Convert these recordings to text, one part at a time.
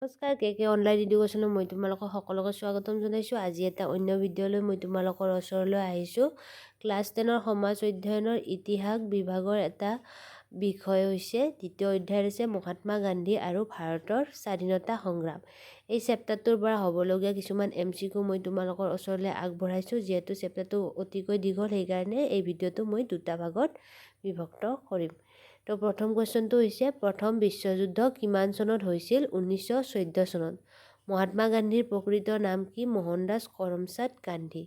নমস্কাৰ কে অনলাইন এডুকেশ্যনত মই তোমালোকক সকলোকে স্বাগতম জনাইছোঁ। আজি এটা অন্য ভিডিঅ'লৈ মই তোমালোকৰ ওচৰলৈ আহিছোঁ। ক্লাছ 10ৰ সমাজ অধ্যয়নৰ ইতিহাস বিভাগৰ এটা বিষয় হৈছে দ্বিতীয় অধ্যায় হৈছে মহাত্মা গান্ধী আৰু ভাৰতৰ স্বাধীনতা সংগ্ৰাম। এই চেপ্টাৰটোৰ পৰা হ'বলগীয়া কিছুমান MCQ মই তোমালোকৰ ওচৰলৈ আগবঢ়াইছোঁ। যিহেতু চেপ্টাৰটো অতিকৈ দীঘল সেইকাৰণে এই ভিডিঅ'টো মই দুটা ভাগত বিভক্ত কৰিম। তো প্ৰথম কুৱেশ্যনটো হৈছে প্ৰথম বিশ্বযুদ্ধ কিমান চনত হৈছিল? 1914 চনত। মহাত্মা গান্ধীৰ প্ৰকৃত নাম কি? মোহনদাস কৰমচাঁদ গান্ধী।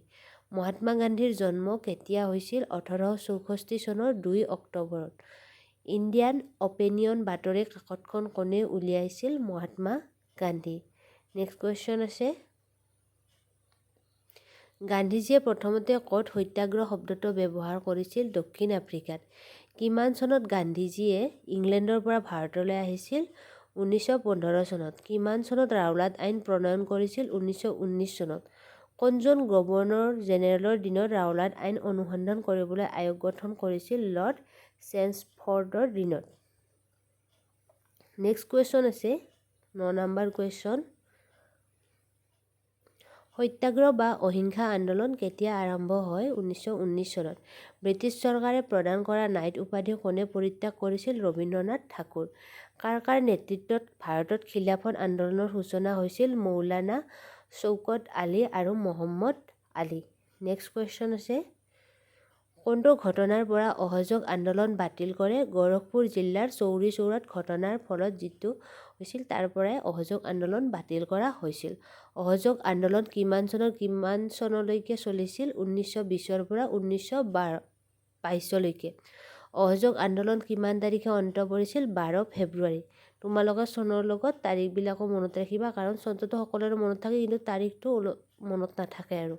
মহাত্মা গান্ধীৰ জন্ম কেতিয়া হৈছিল? 1864 চনৰ 2 অক্টোবৰত। ইণ্ডিয়ান অপিনিয়ন বাতৰি কাকতখন কোনে উলিয়াইছিল? মহাত্মা গান্ধী। নেক্সট কুৱেশ্যন আছে গান্ধীজীয়ে প্ৰথমতে ক'ত সত্যাগ্ৰহ শব্দটো ব্যৱহাৰ কৰিছিল? দক্ষিণ আফ্ৰিকাত। কিমান চনত গান্ধীজীয়ে ইংলেণ্ডৰ পৰা ভাৰতলৈ আহিছিল? 1915 চনত। কিমান চনত ৰাওলাট আইন প্ৰণয়ন কৰিছিল? 1919 চনত। কোনজন গভৰ্ণৰ জেনেৰেলৰ দিনত ৰাওলাট আইন অনুসন্ধান কৰিবলৈ আয়োগ গঠন কৰিছিল? লৰ্ড চেমছফৰ্ডৰ দিনত। নেক্সট কুৱেশ্যন আছে 9 নম্বৰ কুৱেশ্যন সত্যাগ্ৰহ বা অহিংসা আন্দোলন কেতিয়া আৰম্ভ হয়? 1919 চনত। ব্ৰিটিছ চৰকাৰে প্ৰদান কৰা নাইট উপাধি কোনে পৰিত্যাগ কৰিছিল? ৰবীন্দ্ৰনাথ ঠাকুৰ। কাৰ নেতৃত্বত ভাৰতত খিলাফত আন্দোলনৰ সূচনা হৈছিল? মৌলানা শৌকত আলী আৰু মহম্মদ আলী। নেক্সট কুৱেশ্যন আছে কোনটো ঘটনাৰ পৰা অসহযোগ আন্দোলন বাতিল কৰে? গোৰখপুৰ জিলাৰ চৌৰি চৌৰাত ঘটনাৰ ফলত যিটো হৈছিল তাৰ পৰাই অসহযোগ আন্দোলন বাতিল কৰা হৈছিল। অসহযোগ আন্দোলন কিমান চনলৈকে চলিছিল? 1920ৰ পৰা 1922লৈকে। অসহযোগ আন্দোলন কিমান তাৰিখে অন্ত পৰিছিল? 12 ফেব্ৰুৱাৰী। তোমালোকে চনৰ লগত তাৰিখবিলাকো মনত ৰাখিবা কাৰণ চনটোতো সকলোৰে মনত থাকে কিন্তু তাৰিখটো মনত নাথাকে আৰু।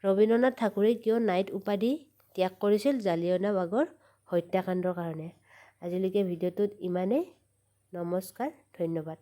ৰবীন্দ্ৰনাথ ঠাকুৰে কিয় নাইট উপাধি ত্যাগ কৰিছিল? জালিয়ানাবাগৰ হত্যাকাণ্ডৰ কাৰণে। আজিলৈকে ভিডিঅ'টোত ইমানেই। নমস্কাৰ, ধন্যবাদ।